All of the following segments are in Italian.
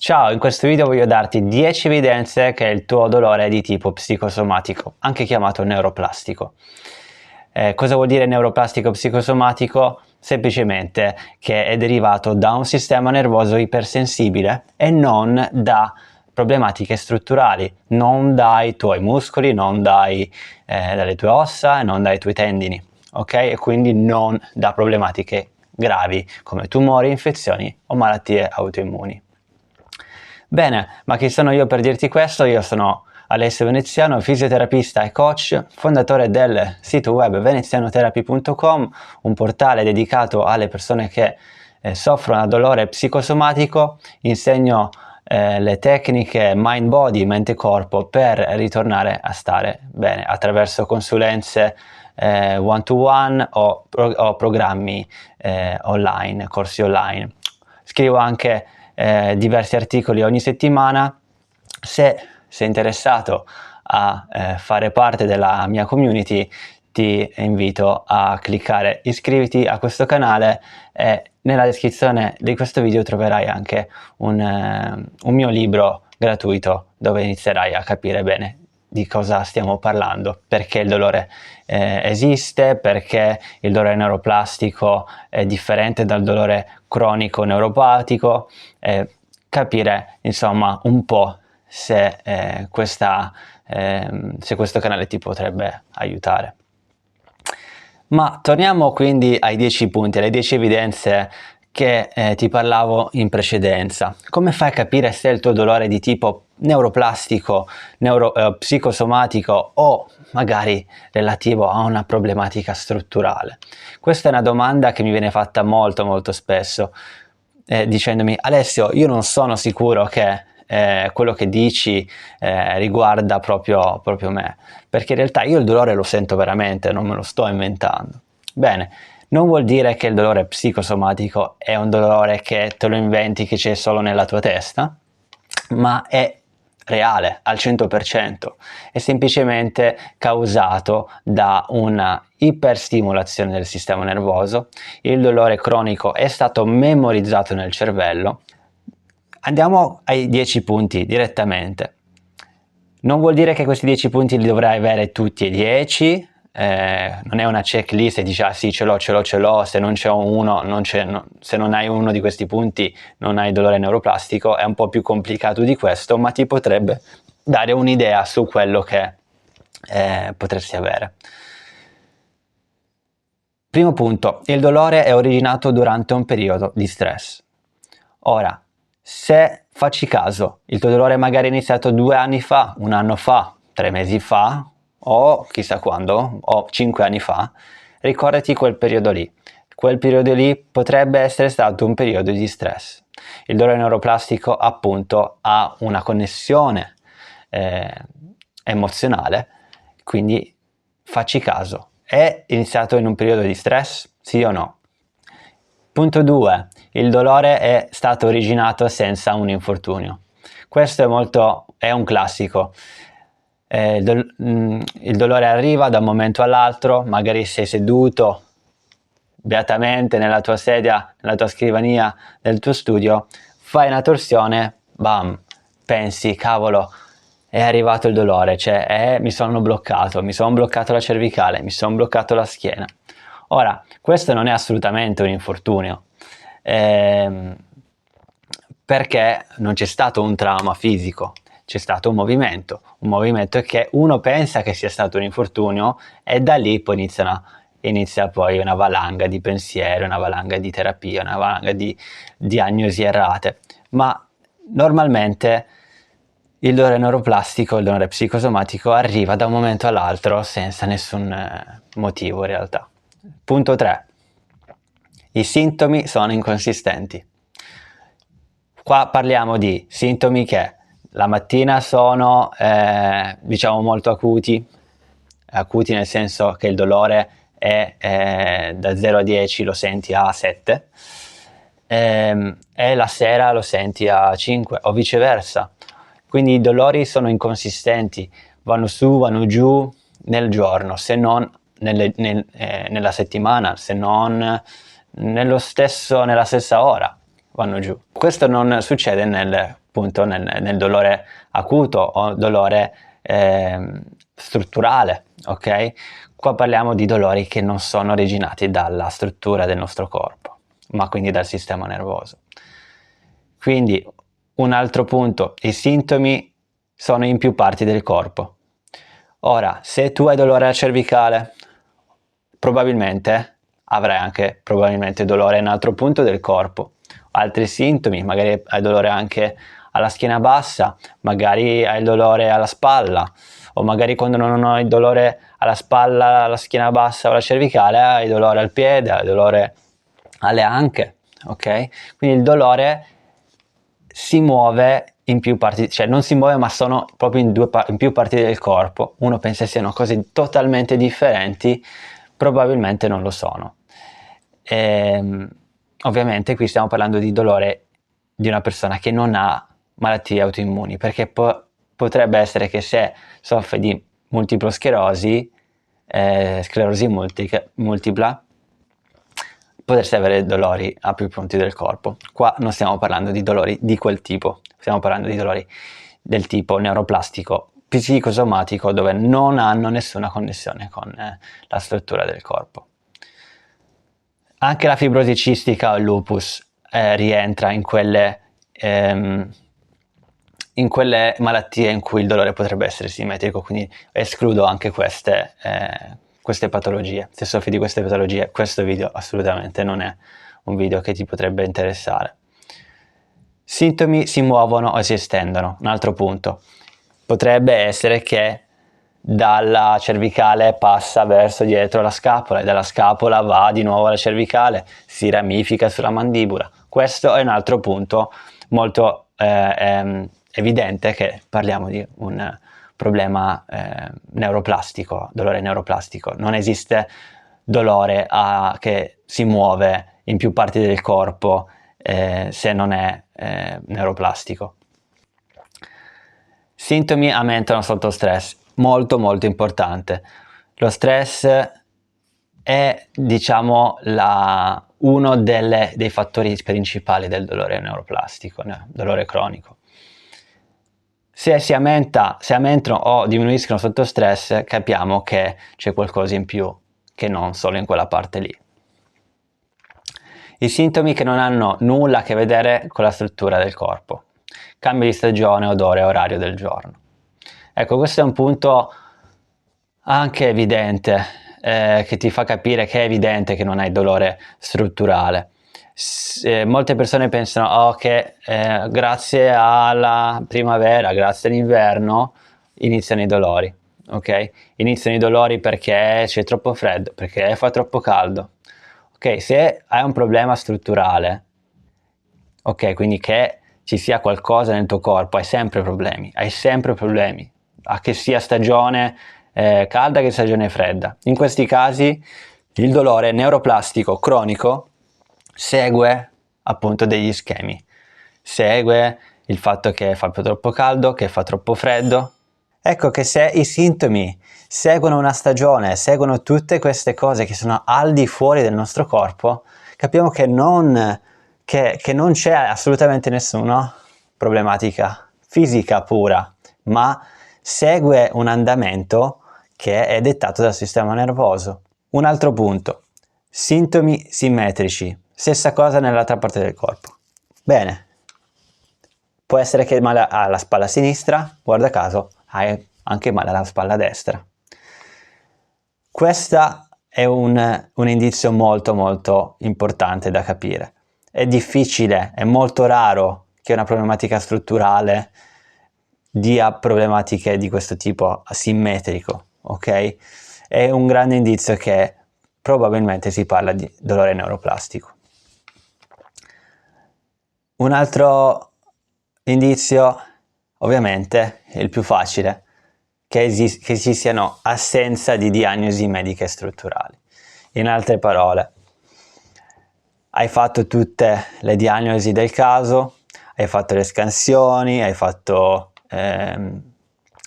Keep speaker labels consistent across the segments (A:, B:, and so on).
A: Ciao, in questo video voglio darti 10 evidenze che il tuo dolore è di tipo psicosomatico, anche chiamato neuroplastico. Cosa vuol dire neuroplastico psicosomatico? Semplicemente che è derivato da un sistema nervoso ipersensibile e non da problematiche strutturali, non dai tuoi muscoli, non dalle tue ossa, non dai tuoi tendini, ok? E quindi non da problematiche gravi come tumori, infezioni o malattie autoimmuni. Bene, ma chi sono io per dirti questo? Io sono Alessio Veneziano, fisioterapista e coach, fondatore del sito web venezianotherapy.com, un portale dedicato alle persone che soffrono da dolore psicosomatico. Insegno le tecniche mind body, mente corpo per ritornare a stare bene attraverso consulenze one to one o programmi online, corsi online. Scrivo anche diversi articoli ogni settimana. Se sei interessato a fare parte della mia community, ti invito a cliccare iscriviti a questo canale e nella descrizione di questo video troverai anche un mio libro gratuito dove inizierai a capire bene di cosa stiamo parlando, perché il dolore esiste, perché il dolore neuroplastico è differente dal dolore cronico neuropatico, capire insomma un po' se questo canale ti potrebbe aiutare. Ma torniamo quindi ai 10 punti, alle 10 evidenze che ti parlavo in precedenza. Come fai a capire se il tuo dolore è di tipo neuroplastico, psicosomatico o magari relativo a una problematica strutturale? Questa è una domanda che mi viene fatta molto spesso, dicendomi: Alessio, io non sono sicuro che quello che dici riguarda proprio me, perché in realtà io il dolore lo sento veramente, non me lo sto inventando. Bene, non vuol dire che il dolore psicosomatico è un dolore che te lo inventi, che c'è solo nella tua testa, ma è reale al 100%, è semplicemente causato da una iperstimolazione del sistema nervoso. Il dolore cronico è stato memorizzato nel cervello. Andiamo ai 10 punti direttamente. Non vuol dire che questi 10 punti li dovrai avere tutti e 10, non è una checklist e dici sì, ce l'ho, se non c'è uno, se non hai uno di questi punti non hai dolore neuroplastico. È un po' più complicato di questo, ma ti potrebbe dare un'idea su quello che potresti avere. Primo punto, il dolore è originato durante un periodo di stress. Ora, se facci caso, il tuo dolore magari è iniziato 2 anni fa, 1 anno fa, 3 mesi fa, o chissà quando, o 5 anni fa, ricordati quel periodo lì. Quel periodo lì potrebbe essere stato un periodo di stress. Il dolore neuroplastico appunto ha una connessione emozionale, quindi facci caso. È iniziato in un periodo di stress? Sì o no? Punto 2. Il dolore è stato originato senza un infortunio. Questo è un classico. Il dolore arriva da un momento all'altro, magari sei seduto beatamente nella tua sedia, nella tua scrivania del tuo studio, fai una torsione, bam, pensi, cavolo, è arrivato il dolore, cioè mi sono bloccato la cervicale, mi sono bloccato la schiena. Ora, questo non è assolutamente un infortunio, perché non c'è stato un trauma fisico, c'è stato un movimento che uno pensa che sia stato un infortunio e da lì poi inizia poi una valanga di pensieri, una valanga di terapia, una valanga di diagnosi errate. Ma normalmente il dolore neuroplastico, il dolore psicosomatico arriva da un momento all'altro senza nessun motivo in realtà. Punto 3. I sintomi sono inconsistenti. Qua parliamo di sintomi che la mattina sono diciamo molto acuti nel senso che il dolore è da 0 a 10 lo senti a 7 e la sera lo senti a 5 o viceversa. Quindi i dolori sono inconsistenti, vanno su, vanno giù nel giorno, se non nella settimana, se non nella stessa ora vanno giù. Questo non succede appunto nel dolore acuto o dolore strutturale, ok? Qua parliamo di dolori che non sono originati dalla struttura del nostro corpo, ma quindi dal sistema nervoso. Quindi un altro punto, i sintomi sono in più parti del corpo. Ora, se tu hai dolore alla cervicale, probabilmente avrai anche dolore in un altro punto del corpo. Altri sintomi, magari hai dolore anche alla schiena bassa, magari hai il dolore alla spalla, o magari quando non hai dolore alla spalla, alla schiena bassa o alla cervicale, hai dolore al piede, hai dolore alle anche, ok? Quindi il dolore si muove in più parti, cioè non si muove ma sono proprio in più parti del corpo. Uno pensa siano cose totalmente differenti, probabilmente non lo sono. Ovviamente qui stiamo parlando di dolore di una persona che non ha malattie autoimmuni, perché potrebbe essere che se soffre di multipla sclerosi, sclerosi multipla, potreste avere dolori a più punti del corpo. Qua non stiamo parlando di dolori di quel tipo, stiamo parlando di dolori del tipo neuroplastico, psicosomatico, dove non hanno nessuna connessione con la struttura del corpo. Anche la fibrosi cistica o il lupus rientra in quelle malattie in cui il dolore potrebbe essere simmetrico, quindi escludo anche queste patologie. Se soffri di queste patologie, questo video assolutamente non è un video che ti potrebbe interessare. Sintomi si muovono o si estendono. Un altro punto potrebbe essere che dalla cervicale passa verso dietro la scapola e dalla scapola va di nuovo alla cervicale, si ramifica sulla mandibola. Questo è un altro punto molto evidente che parliamo di un problema neuroplastico, dolore neuroplastico. Non esiste dolore che si muove in più parti del corpo se non è neuroplastico. Sintomi aumentano sotto stress, molto molto importante. Lo stress è, diciamo, uno dei fattori principali del dolore neuroplastico, dolore cronico. Se aumentano o diminuiscono sotto stress, capiamo che c'è qualcosa in più che non solo in quella parte lì. I sintomi che non hanno nulla a che vedere con la struttura del corpo. Cambio di stagione, odore, orario del giorno. Ecco, questo è un punto anche evidente, che ti fa capire che è evidente che non hai dolore strutturale. Molte persone pensano che grazie alla primavera, grazie all'inverno, iniziano i dolori. Ok? Iniziano i dolori perché c'è troppo freddo, perché fa troppo caldo. Ok, se hai un problema strutturale, ok, quindi che ci sia qualcosa nel tuo corpo, hai sempre problemi, a che sia stagione calda che stagione fredda. In questi casi il dolore neuroplastico cronico segue appunto degli schemi, segue il fatto che fa troppo caldo, che fa troppo freddo. Ecco che se i sintomi seguono una stagione, seguono tutte queste cose che sono al di fuori del nostro corpo, capiamo che non c'è assolutamente nessuna problematica fisica pura, ma segue un andamento che è dettato dal sistema nervoso. Un altro punto, sintomi simmetrici, stessa cosa nell'altra parte del corpo. Bene, può essere che male alla spalla sinistra, guarda caso, hai anche male alla spalla destra. Questo è un indizio molto molto importante da capire. È difficile, è molto raro che una problematica strutturale dia problematiche di questo tipo asimmetrico, ok? È un grande indizio che probabilmente si parla di dolore neuroplastico. Un altro indizio, ovviamente, è il più facile, che ci siano assenza di diagnosi mediche strutturali. In altre parole, hai fatto tutte le diagnosi del caso, hai fatto le scansioni, hai fatto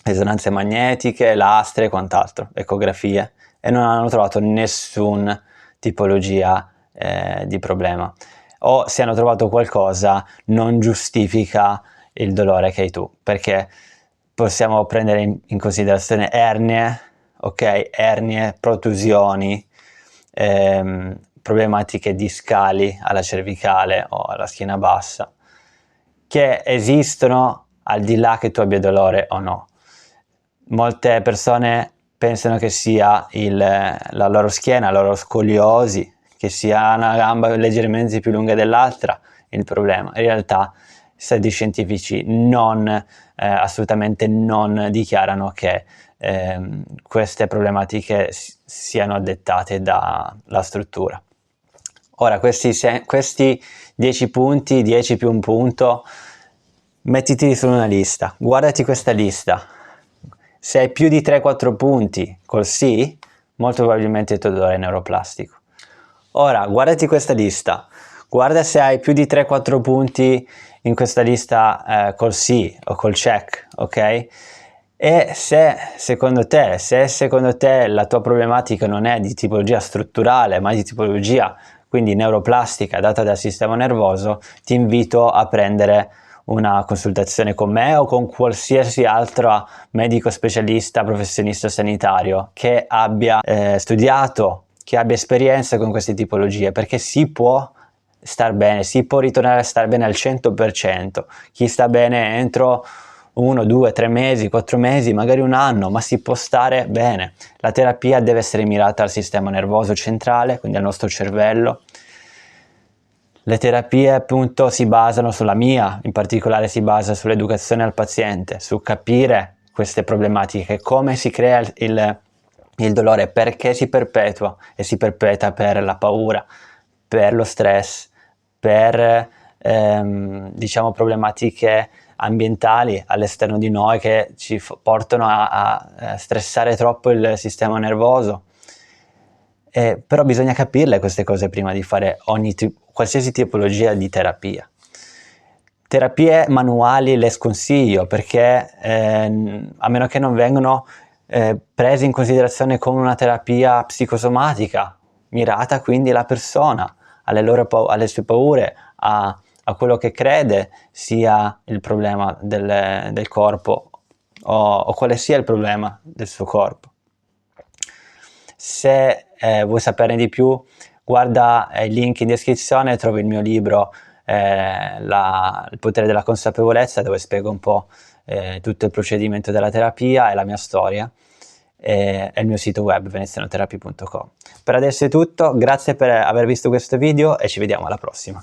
A: risonanze magnetiche, lastre e quant'altro, ecografie, e non hanno trovato nessuna tipologia di problema. O se hanno trovato qualcosa non giustifica il dolore che hai tu, perché possiamo prendere in considerazione ernie, ok? Ernie, protusioni, problematiche discali alla cervicale o alla schiena bassa, che esistono al di là che tu abbia dolore o no. Molte persone pensano che sia la loro schiena, la loro scoliosi, che sia una gamba leggermente più lunga dell'altra il problema. In realtà studi scientifici assolutamente non dichiarano che queste problematiche siano dettate dalla struttura. Ora, questi 10 punti, 10 più un punto, mettiti su una lista, guardati questa lista. Se hai più di 3-4 punti col sì, molto probabilmente il tuo dolore è neuroplastico. Ora, guardati questa lista, guarda se hai più di 3-4 punti in questa lista col sì o col check, ok? E se secondo te la tua problematica non è di tipologia strutturale, ma di tipologia quindi neuroplastica data dal sistema nervoso, ti invito a prendere una consultazione con me o con qualsiasi altro medico specialista, professionista sanitario che abbia studiato, che abbia esperienza con queste tipologie, perché si può star bene, si può ritornare a star bene al 100%. Chi sta bene entro 1, 2, 3 mesi, 4 mesi, magari un anno, ma si può stare bene. La terapia deve essere mirata al sistema nervoso centrale, quindi al nostro cervello. Le terapie appunto si basano sulla mia, in particolare si basa sull'educazione al paziente, su capire queste problematiche, come si crea il dolore, perché si perpetua e si perpetua per la paura, per lo stress, per diciamo problematiche ambientali all'esterno di noi che ci portano a stressare troppo il sistema nervoso. Però bisogna capirle queste cose prima di fare qualsiasi tipologia di terapia. Terapie manuali le sconsiglio perché a meno che non vengono prese in considerazione come una terapia psicosomatica, mirata quindi alla persona, alle sue paure, a quello che crede sia il problema del corpo o quale sia il problema del suo corpo. Se vuoi saperne di più, guarda il link in descrizione, trovi il mio libro Il potere della consapevolezza, dove spiego un po' tutto il procedimento della terapia e la mia storia, e il mio sito web venezianotherapy.com. Per adesso è tutto, grazie per aver visto questo video e ci vediamo alla prossima.